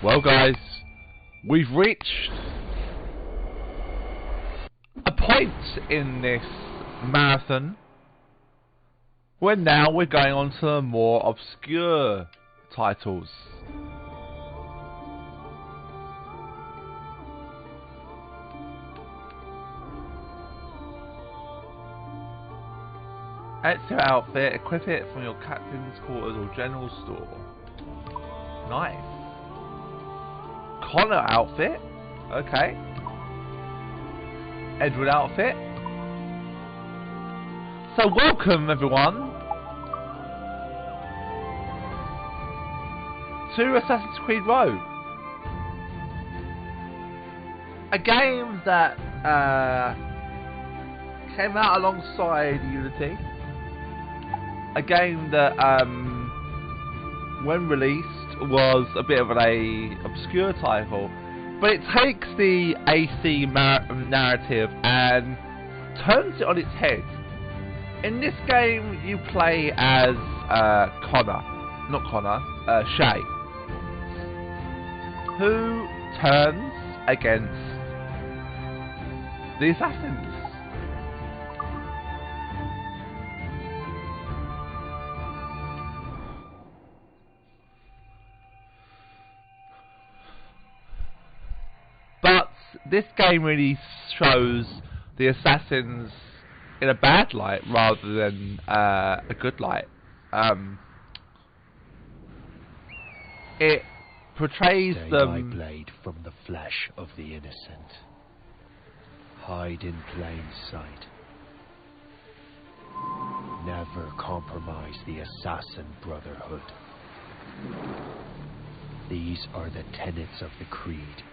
Well guys, we've reached a point in this marathon where now we're going on to the more obscure titles. Exit your outfit, equip it from your captain's quarters or general store. Nice. Connor outfit, okay. Edward outfit. So welcome everyone to Assassin's Creed Rogue, a game that came out alongside Unity, a game that when released was a bit of an obscure title, but it takes the AC narrative and turns it on its head. In this game you play as Shay, who turns against the assassins. But this game really shows the assassins in a bad light rather than a good light. It portrays them. My blade from the flesh of the innocent. Hide in plain sight. Never compromise the assassin brotherhood. These are the tenets of the creed.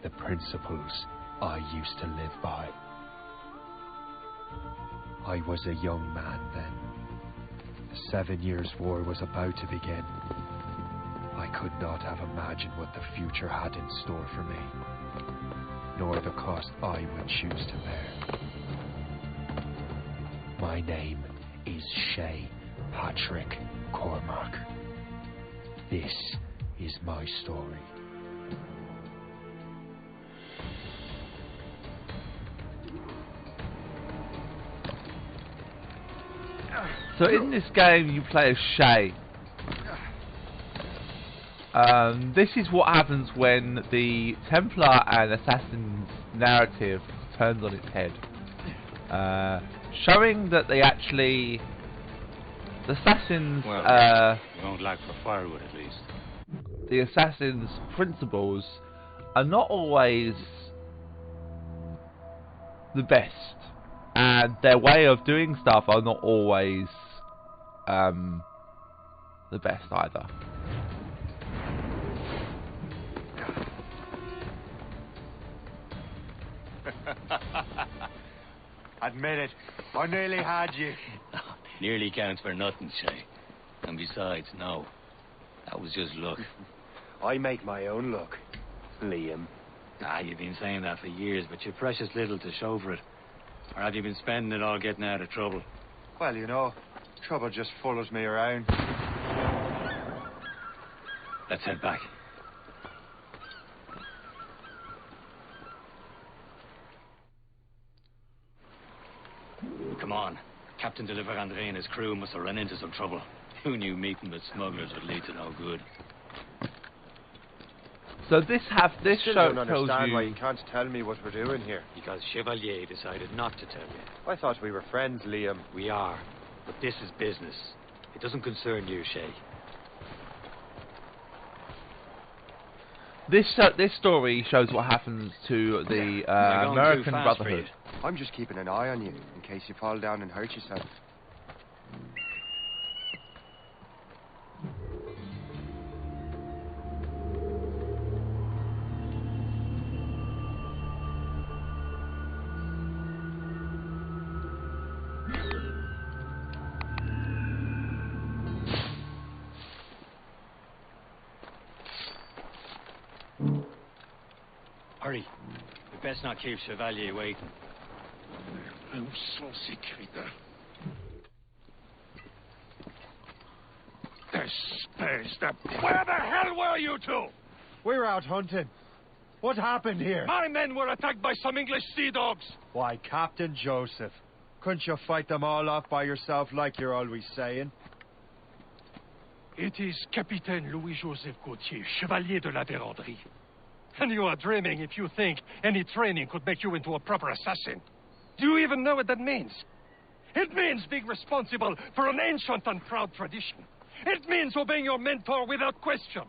The principles I used to live by. I was a young man then. The 7 Years' War was about to begin. I could not have imagined what the future had in store for me, nor the cost I would choose to bear. My name is Shay Patrick Cormac. This is my story. So in this game you play as Shay. This is what happens when the Templar and Assassin's narrative turns on its head. Showing that they actually... The Assassins... you won't lack for firewood at least. The Assassins' principles are not always the best. And their way of doing stuff are not always the best either. Admit it, I nearly had you. Nearly counts for nothing, Shay. And besides, no. That was just luck. I make my own luck, Liam. You've been saying that for years, but you've precious little to show for it. Or have you been spending it all getting out of trouble? Well, you know, trouble just follows me around. Let's head back. Come on. Captain de Andre and his crew must have run into some trouble. Who knew meeting with smugglers would lead to no good? So this show don't tells understand you... why you can't tell me what we're doing here. Because Chevalier decided not to tell you. I thought we were friends, Liam. We are. But this is business. It doesn't concern you, Shay. This story shows what happens to the American Brotherhood. I'm just keeping an eye on you, in case you fall down and hurt yourself. Hurry. We best not keep Chevalier waiting. Où sont ces critères? Espèce de... Where the hell were you two? We're out hunting. What happened here? My men were attacked by some English sea dogs. Why, Captain Joseph, couldn't you fight them all off by yourself like you're always saying? It is Capitaine Louis-Joseph Gauthier, Chevalier de la Vérendrye. And you are dreaming if you think any training could make you into a proper assassin. Do you even know what that means? It means being responsible for an ancient and proud tradition. It means obeying your mentor without question.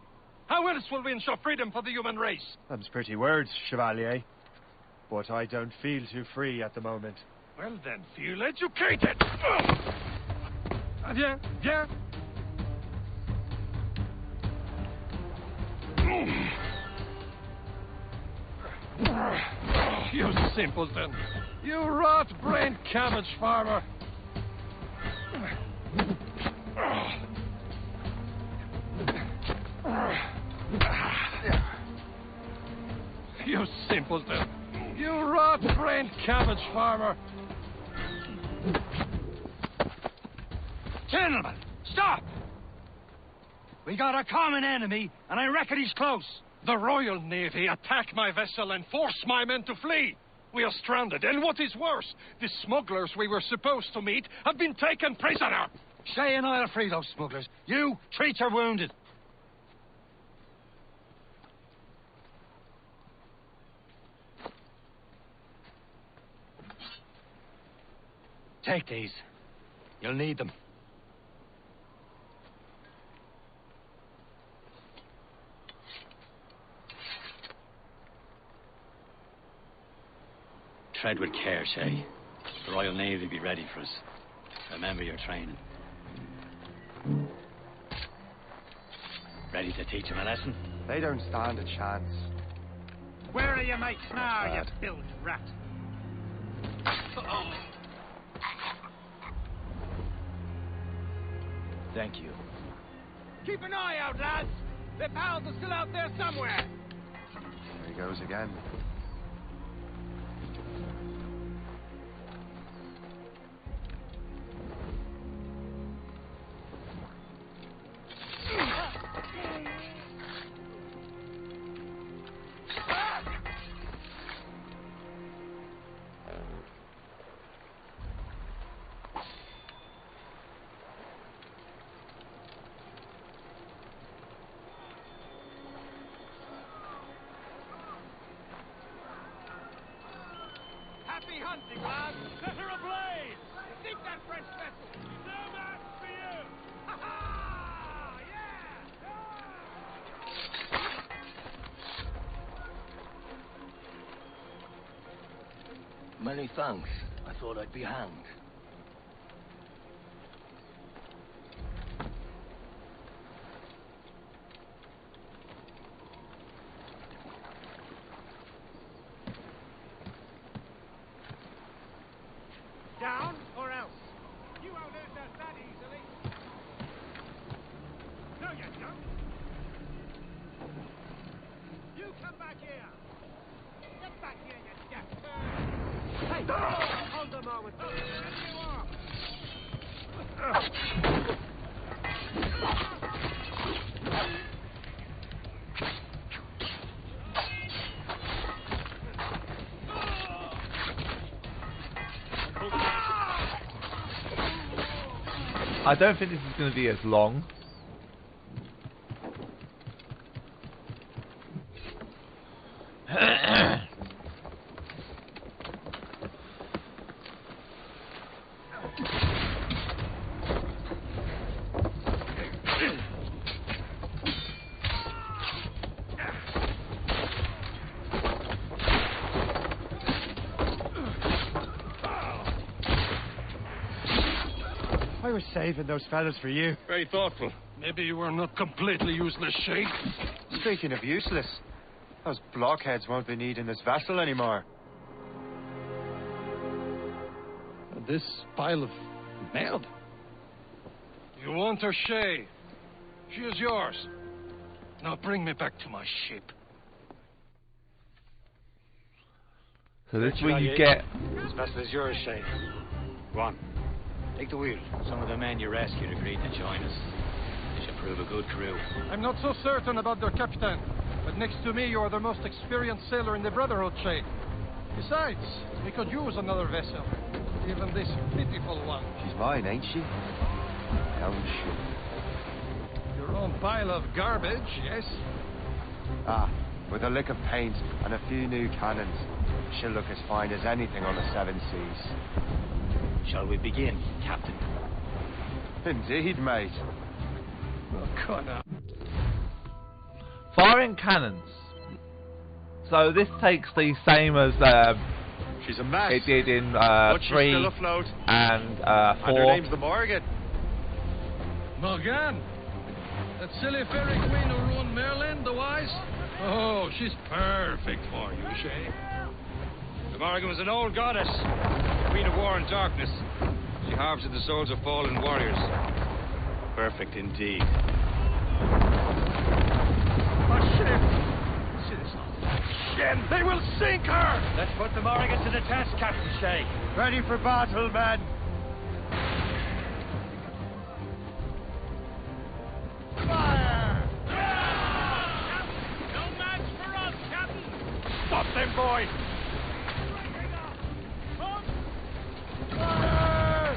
How else will we ensure freedom for the human race? Them's pretty words, Chevalier. But I don't feel too free at the moment. Well then, feel educated! Viens, viens! You simpleton! You rot-brained cabbage farmer! You simpleton! You rot-brained cabbage farmer! Gentlemen, stop! We got a common enemy, and I reckon he's close. The Royal Navy attacked my vessel and forced my men to flee. We are stranded, and what is worse, the smugglers we were supposed to meet have been taken prisoner. Shay and I'll free those smugglers. You, treat your wounded. Take these. You'll need them. Tread with care, Shay. The Royal Navy will be ready for us. Remember your training. Ready to teach them a lesson? They don't stand a chance. Where are your mates now, you bilge rat? Thank you. Keep an eye out, lads. Their pals are still out there somewhere. There he goes again. Happy hunting, lads! Set her ablaze! Sink that French vessel! No match for you! Ha ha! Yeah! Many thanks. I thought I'd be hanged. Down or else? You won't lose us that easily. No, you don't. You come back here. Get back here, you jack turd. Hey, hold a moment. Oh, there you are. I don't think this is going to be as long. I was saving those fellas for you. Very thoughtful. Maybe you were not completely useless, Shay. Speaking of useless, those blockheads won't be needing this vessel anymore. This pile of merde. You want her, Shay? She is yours. Now bring me back to my ship. So this is where you get. This vessel is yours, Shay. Go on. Take the wheel. Some of the men you rescued agreed to join us. They should prove a good crew. I'm not so certain about their captain. But next to me, you are the most experienced sailor in the Brotherhood, Shay. Besides, we could use another vessel. Even this pitiful one. She's mine, ain't she? Hell, shit. Your own pile of garbage, yes? Ah, with a lick of paint and a few new cannons, she'll look as fine as anything on the seven seas. Shall we begin, Captain? Indeed, mate. Oh, Connor. Firing cannons. So this takes the same as She's a mess. it did in But she's 3 still afloat. and And her 4. name's the Morgan. Morgane? That silly fairy queen who ruined Merlin, the wise? Oh, she's perfect for you, Shay. The Morgan was an old goddess, queen of war and darkness. She harvested the souls of fallen warriors. Perfect indeed. A ship! Shit, they will sink her! Let's put the Morgan to the test, Captain Shay. Ready for battle, men. Fire! No match for us, Captain! Stop them, boy! Fire!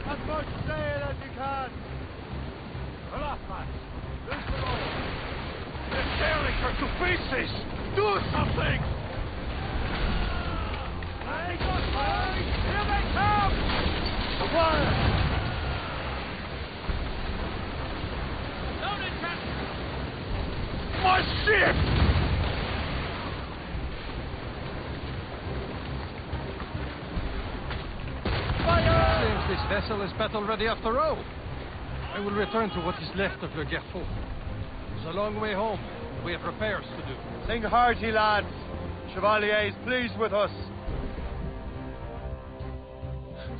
As much sail as you can. Aloft, lads. Loose the rope. They're tearing her to pieces! Do something! Here they come! Fire! Loaded, Captain! My ship! Seems this vessel is battle ready after all. I will return to what is left of Le Gerfaut. It's a long way home. We have repairs to do. Sing hearty, lads. Chevalier is pleased with us.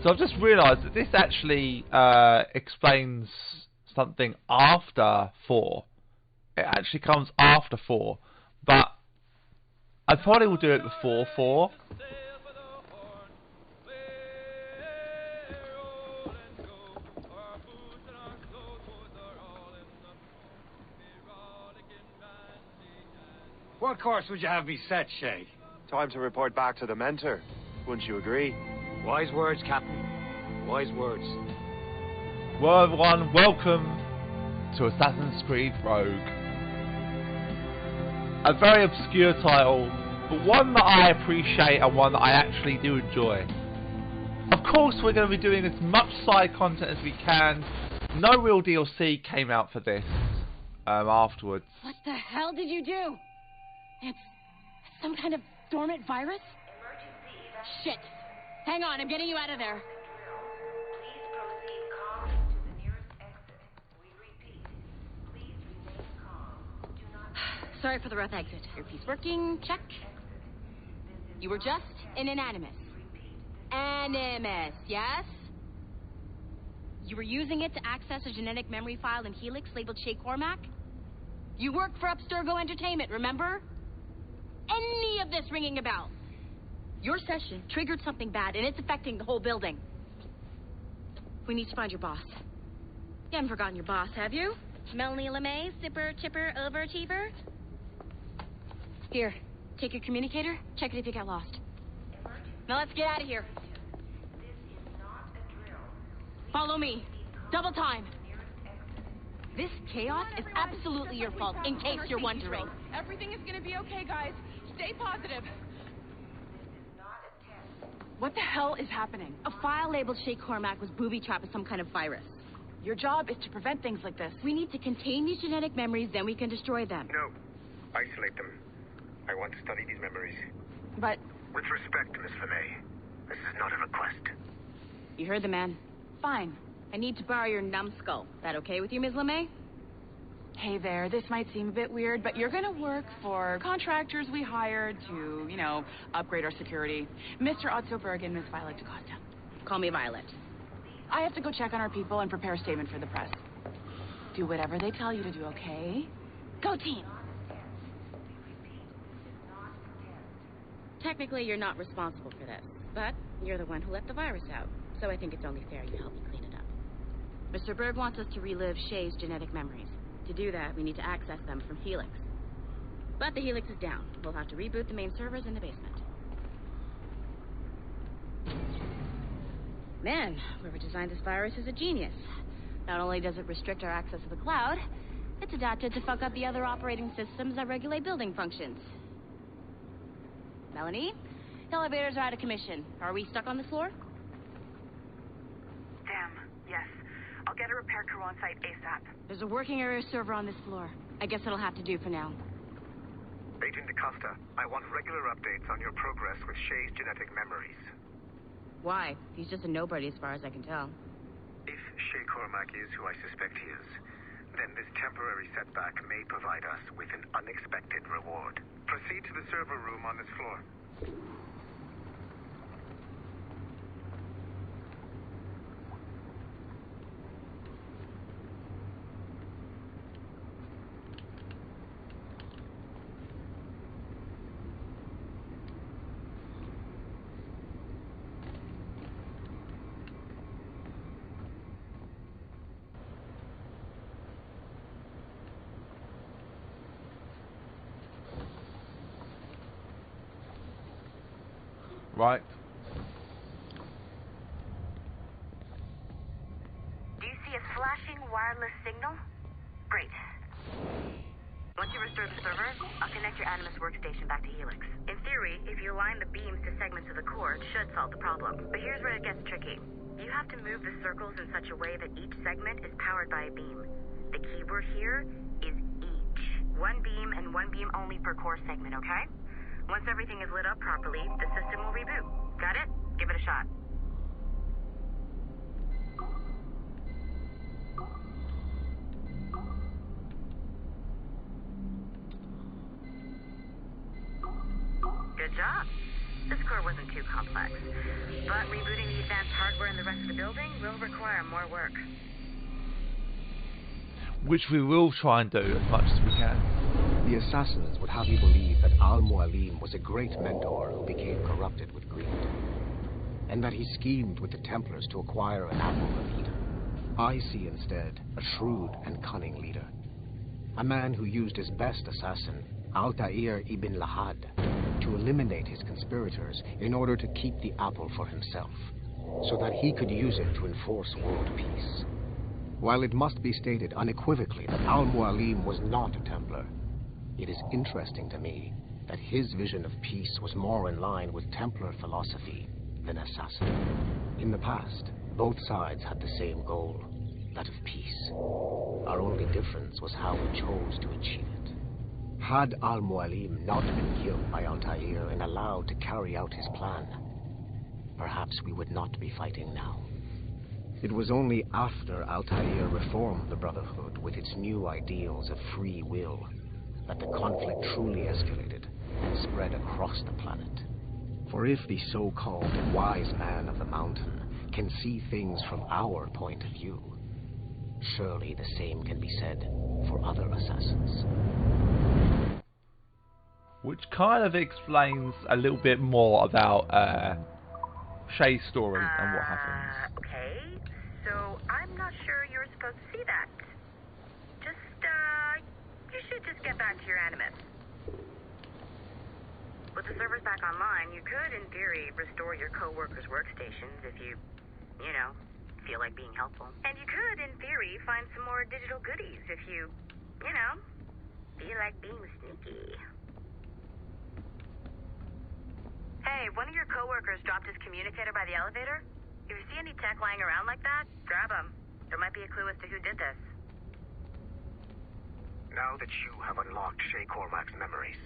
So I've just realised that this actually explains something after 4. It actually comes after 4, but I probably will do it before 4. What course would you have me set, Shay? Time to report back to the mentor. Wouldn't you agree? Wise words, Captain. Wise words. Well, everyone, welcome to Assassin's Creed Rogue. A very obscure title, but one that I appreciate and one that I actually do enjoy. Of course, we're going to be doing as much side content as we can. No real DLC came out for this afterwards. What the hell did you do? It's some kind of dormant virus? Shit. Hang on, I'm getting you out of there. Please proceed calmly to the nearest exit. We repeat, please remain calm. Do not... Sorry for the rough exit. Earpiece working, check. You were just an animus. Animus, yes? You were using it to access a genetic memory file in Helix labeled Shay Cormac? You worked for Abstergo Entertainment, remember? Any of this ringing a bell? Your session triggered something bad, and it's affecting the whole building. We need to find your boss. You haven't forgotten your boss, have you? Melanie LeMay, sipper, chipper, overachiever? Here, take your communicator, check it if you got lost. Now let's get out of here. Follow me. Double time. This chaos is absolutely your fault, in case you're wondering. Everything is gonna be okay, guys. Stay positive. What the hell is happening? A file labeled Shay Cormac was booby-trapped with some kind of virus. Your job is to prevent things like this. We need to contain these genetic memories, then we can destroy them. No. Isolate them. I want to study these memories. But... With respect, Miss LeMay, this is not a request. You heard the man. Fine. I need to borrow your numbskull. That okay with you, Ms. LeMay? Hey there, this might seem a bit weird, but you're gonna work for contractors we hired to, you know, upgrade our security. Mr. Otzoberg and Miss Violet DaCosta. Call me Violet. I have to go check on our people and prepare a statement for the press. Do whatever they tell you to do, okay? Go team! Technically, you're not responsible for this, but you're the one who let the virus out, so I think it's only fair you help me clean it up. Mr. Berg wants us to relive Shay's genetic memories. To do that, we need to access them from Helix. But the Helix is down. We'll have to reboot the main servers in the basement. Man, whoever designed this virus is a genius. Not only does it restrict our access to the cloud, it's adapted to fuck up the other operating systems that regulate building functions. Melanie? The elevators are out of commission. Are we stuck on the floor? Damn, yes. I'll get a repair crew on site ASAP. There's a working area server on this floor. I guess it'll have to do for now. Agent DaCosta, I want regular updates on your progress with Shay's genetic memories. Why? He's just a nobody as far as I can tell. If Shay Cormac is who I suspect he is, then this temporary setback may provide us with an unexpected reward. Proceed to the server room on this floor. Right. Do you see a flashing wireless signal? Great. Once you restore the server, I'll connect your Animus workstation back to Helix. In theory, if you align the beams to segments of the core, it should solve the problem. But here's where it gets tricky. You have to move the circles in such a way that each segment is powered by a beam. The keyword here is each. One beam and one beam only per core segment, okay? Once everything is lit up properly, the system will reboot. Got it? Give it a shot. Good job. This core wasn't too complex. But rebooting the advanced hardware in the rest of the building will require more work. Which we will try and do as much as we can. The assassins would have you believe that Al-Mualim was a great mentor who became corrupted with greed, and that he schemed with the Templars to acquire an apple of Eden. I see instead a shrewd and cunning leader, a man who used his best assassin, Altair ibn Lahad, to eliminate his conspirators in order to keep the apple for himself, so that he could use it to enforce world peace. While it must be stated unequivocally that Al-Mualim was not a Templar, it is interesting to me that his vision of peace was more in line with Templar philosophy than assassin. In the past, both sides had the same goal, that of peace. Our only difference was how we chose to achieve it. Had Al-Mualim not been killed by Altair and allowed to carry out his plan, perhaps we would not be fighting now. It was only after Altair reformed the Brotherhood with its new ideals of free will that the conflict truly escalated and spread across the planet. For if the so-called wise man of the mountain can see things from our point of view, surely the same can be said for other assassins. Which kind of explains a little bit more about Shay's story and what happens. Okay, so I'm not sure you're supposed to see that. You should just get back to your Animus. With the servers back online, you could, in theory, restore your co-workers' workstations if you feel like being helpful. And you could, in theory, find some more digital goodies if you feel like being sneaky. Hey, one of your co-workers dropped his communicator by the elevator. If you see any tech lying around like that, grab them. There might be a clue as to who did this. Now that you have unlocked Shay Cormac's memories,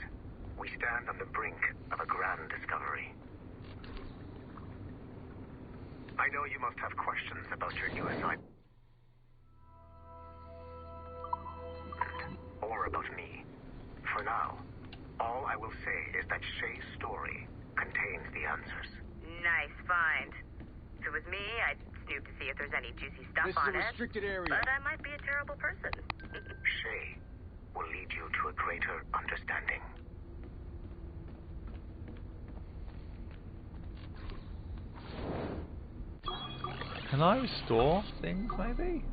we stand on the brink of a grand discovery. I know you must have questions about your new assignment. Or about me. For now, all I will say is that Shay's story contains the answers. Nice find. If it was me, I'd snoop to see if there's any juicy stuff on it. This is a restricted area. But I might be a terrible person. Shay will lead you to a greater understanding. Can I restore things, maybe?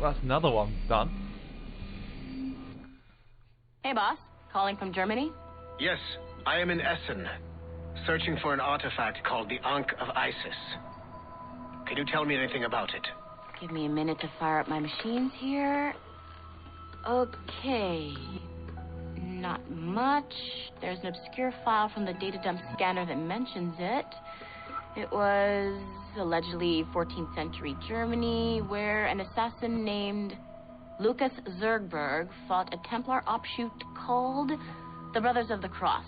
Well, that's another one done. Hey, boss. Calling from Germany? Yes, I am in Essen, searching for an artifact called the Ankh of Isis. Can you tell me anything about it? Give me a minute to fire up my machines here. Okay. Not much. There's an obscure file from the data dump scanner that mentions it. It was allegedly 14th century Germany, where an assassin named Lucas Zergberg fought a Templar offshoot called the Brothers of the Cross.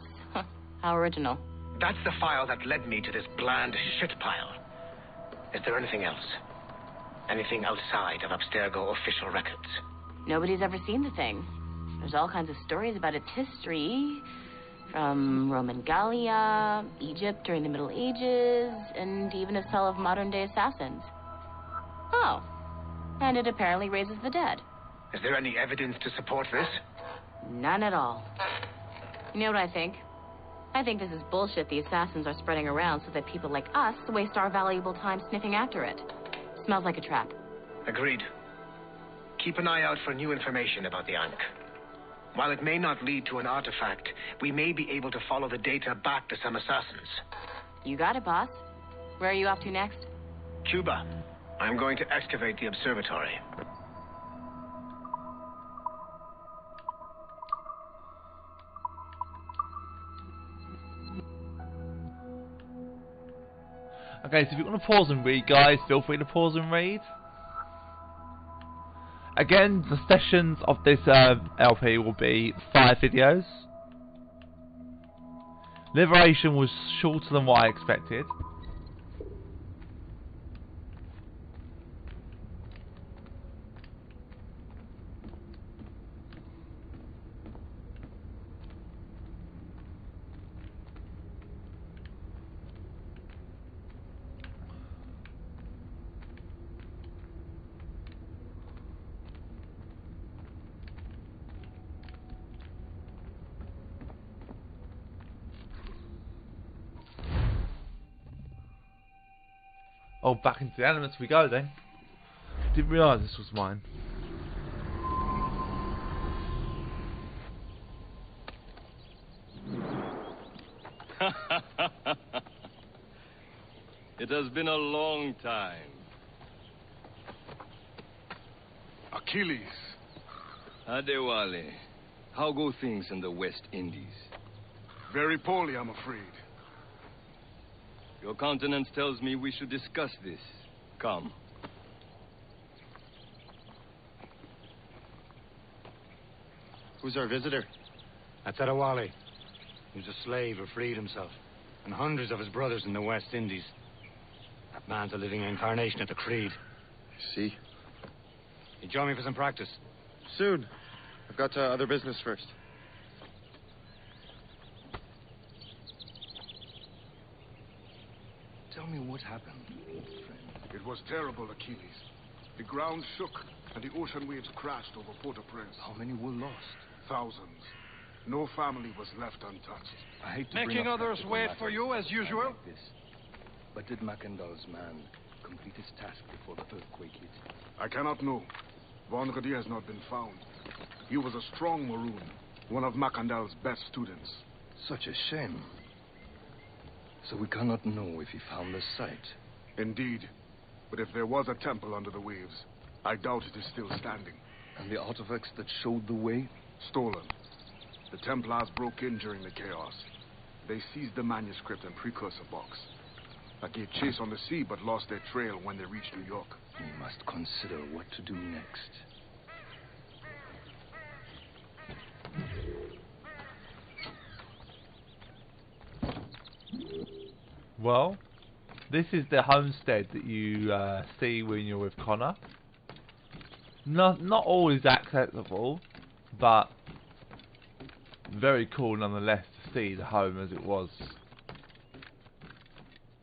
How original. That's the file that led me to this bland shit pile. Is there anything else? Anything outside of Abstergo official records? Nobody's ever seen the thing. There's all kinds of stories about its history, from Roman Gallia, Egypt during the Middle Ages, and even a cell of modern-day assassins. Oh, and it apparently raises the dead. Is there any evidence to support this? None at all. You know what I think? I think this is bullshit the assassins are spreading around so that people like us waste our valuable time sniffing after it. Smells like a trap. Agreed. Keep an eye out for new information about the Ankh. While it may not lead to an artifact, we may be able to follow the data back to some assassins. You got it, boss. Where are you off to next? Cuba. I'm going to excavate the observatory. Okay, so if you want to pause and read, guys, feel free to pause and read. Again, the sessions of this LP will be 5 videos. Liberation was shorter than what I expected. Oh, back into the elements we go then. Didn't realise this was mine. It has been a long time. Achilles. Adewale, how go things in the West Indies? Very poorly, I'm afraid. Your countenance tells me we should discuss this. Come. Who's our visitor? That's Adewale. He was a slave who freed himself, and hundreds of his brothers in the West Indies. That man's a living incarnation of the Creed. I see. You join me for some practice? Soon. I've got other business first. Tell me what happened, old friend. It was terrible, Achilles. The ground shook, and the ocean waves crashed over Port-au-Prince. How many were lost? Thousands. No family was left untouched. I hate to Making others wait for you, as usual? Like this. But did Macandal's man complete his task before the earthquake hit? I cannot know. Vonredi has not been found. He was a strong Maroon, one of Macandal's best students. Such a shame. So we cannot know if he found the site. Indeed. But if there was a temple under the waves, I doubt it is still standing. And the artifacts that showed the way? Stolen. The Templars broke in during the chaos. They seized the manuscript and precursor box. I gave chase on the sea, but lost their trail when they reached New York. We must consider what to do next. Well, this is the homestead that you see when you're with Connor. Not always accessible, but very cool nonetheless to see the home as it was.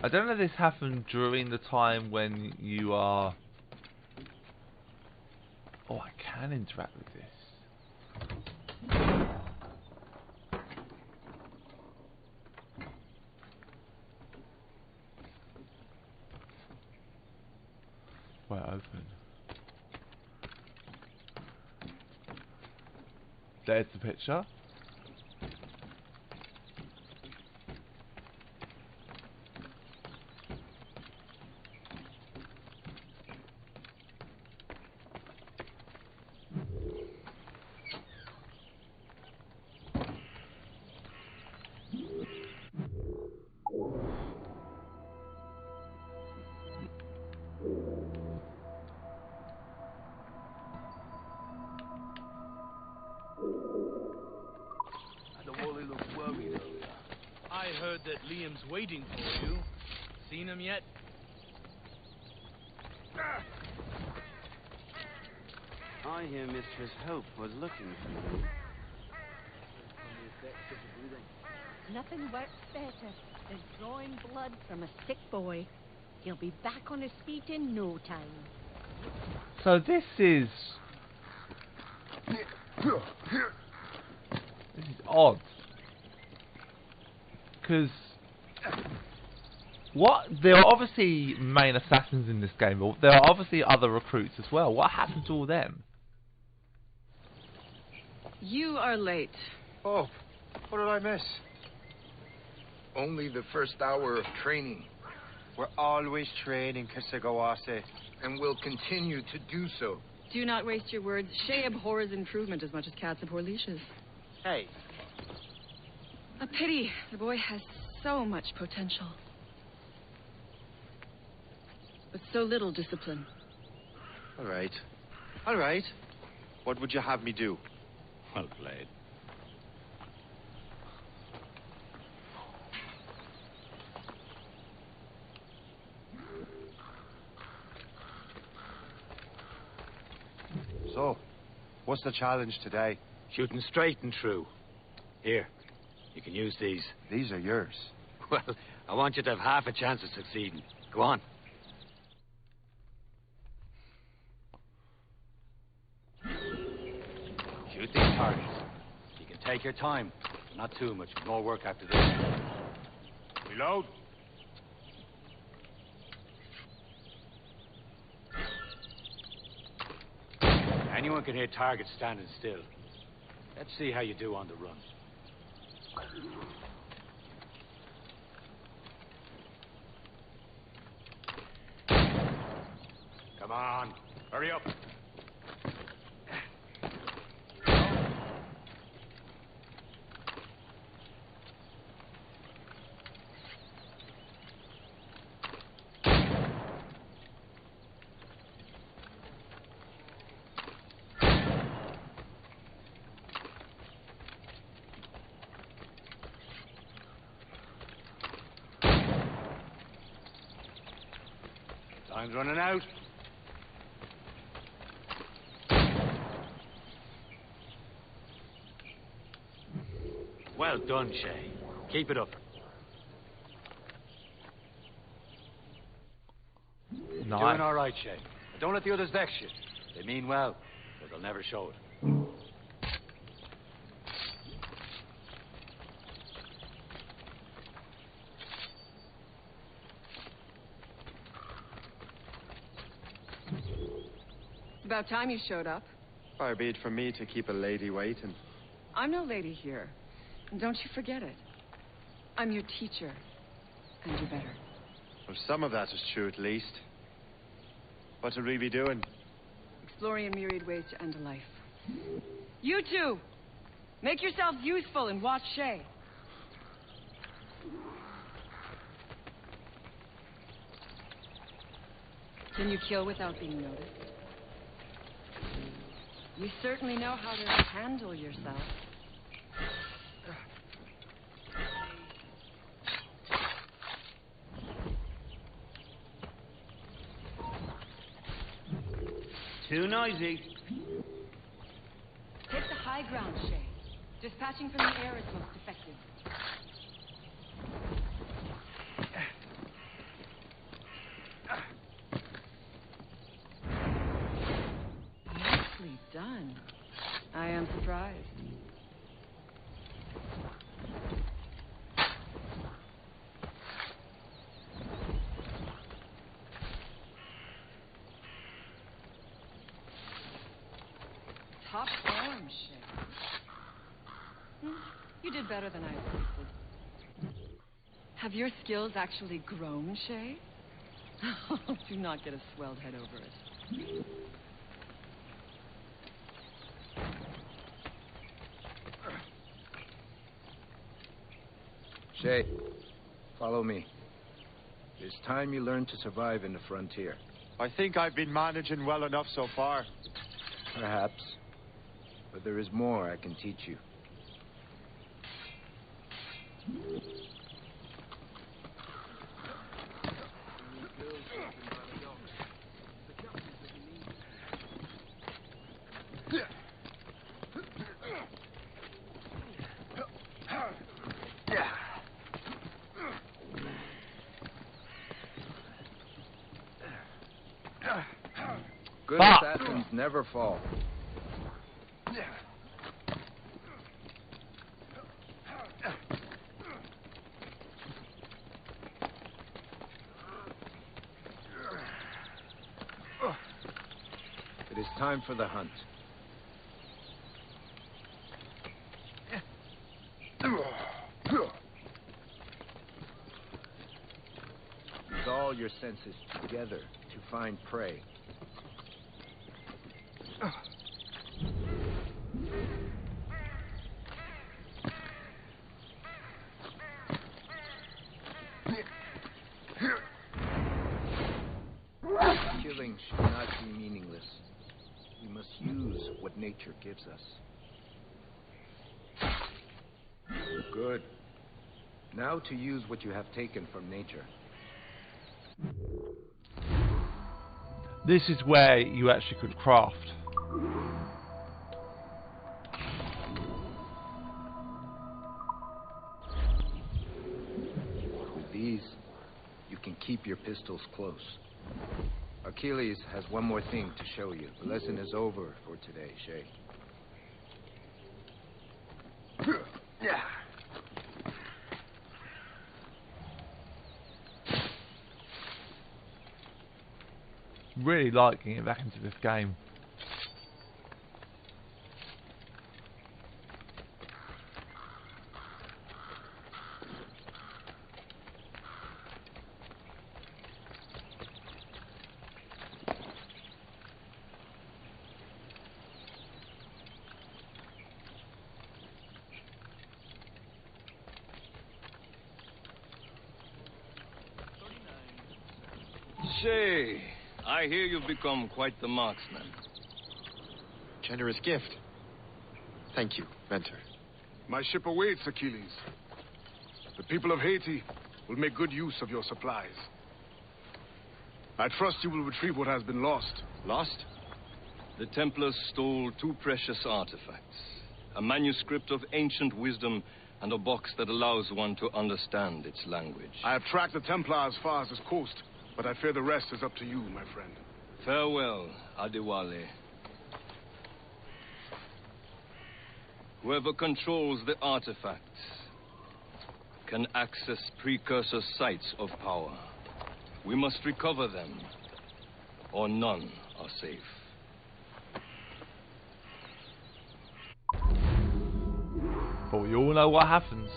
I don't know if this happened during the time when you are... Oh, I can interact with this. Well, open. There's the picture. Adewale looks worried earlier. I heard that Liam's waiting for you. Seen him yet? I hear Mistress Hope was looking for you. Nothing works better than drawing blood from a sick boy. He'll be back on his feet in no time. So this is odd. Because there are obviously main assassins in this game, but there are obviously other recruits as well. What happened to all them? You are late. Oh, what did I miss? Only the first hour of training. We're always training, Kisagawase. And will continue to do so. Do not waste your words. Shay abhors improvement as much as cats abhor leashes. Hey. A pity. The boy has so much potential. But so little discipline. All right. All right. What would you have me do? Well played. So, what's the challenge today? Shooting straight and true. Here, you can use these. These are yours. Well, I want you to have half a chance of succeeding. Go on. Shoot these targets. You can take your time. Not too much. More work after this. Reload. Anyone can hit targets standing still. Let's see how you do on the run. Come on, hurry up. Time's running out. Well done, Shay. Keep it up. Nice. Doing all right, Shay. But don't let the others vex you. They mean well, but they'll never show it. About time you showed up. Far be it from me to keep a lady waiting. I'm no lady here. And don't you forget it. I'm your teacher. And you better. Well, some of that is true at least. What should we be doing? Exploring a myriad ways to end a life. You two! Make yourselves useful and watch Shay. Can you kill without being noticed? You certainly know how to handle yourself. Too noisy. Take the high ground, Shay. Dispatching from the air is most effective. Nicely done. I am surprised. Top form, Shay. You did better than I expected. Have your skills actually grown, Shay? Do not get a swelled head over it. Shay, follow me. It's time you learn to survive in the frontier. I think I've been managing well enough so far. Perhaps. But there is more I can teach you. Good assassins never fall. It is time for the hunt. Use all your senses together to find prey. Killing should not be meaningless. We must use what nature gives us. Good. Now to use what you have taken from nature. This is where you actually could craft. With these, you can keep your pistols close. Achilles has one more thing to show you. The lesson is over for today, Shay. Really like getting back into this game. Shay, I hear you've become quite the marksman. Generous gift. Thank you, Mentor. My ship awaits, Achilles. The people of Haiti will make good use of your supplies. I trust you will retrieve what has been lost. Lost? The Templars stole 2 precious artifacts. A manuscript of ancient wisdom and a box that allows one to understand its language. I have tracked the Templar as far as this coast, but I fear the rest is up to you, my friend. Farewell, Adewale. Whoever controls the artifacts can access precursor sites of power. We must recover them, or none are safe. But we all know what happens.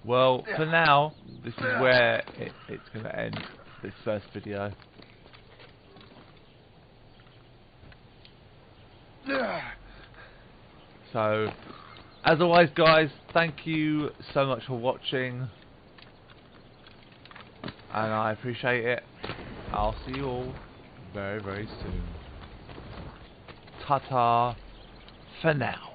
Well, for now, this is where it's going to end, this first video. So, as always guys, thank you so much for watching, and I appreciate it. I'll see you all very, very soon. Ta-ta for now.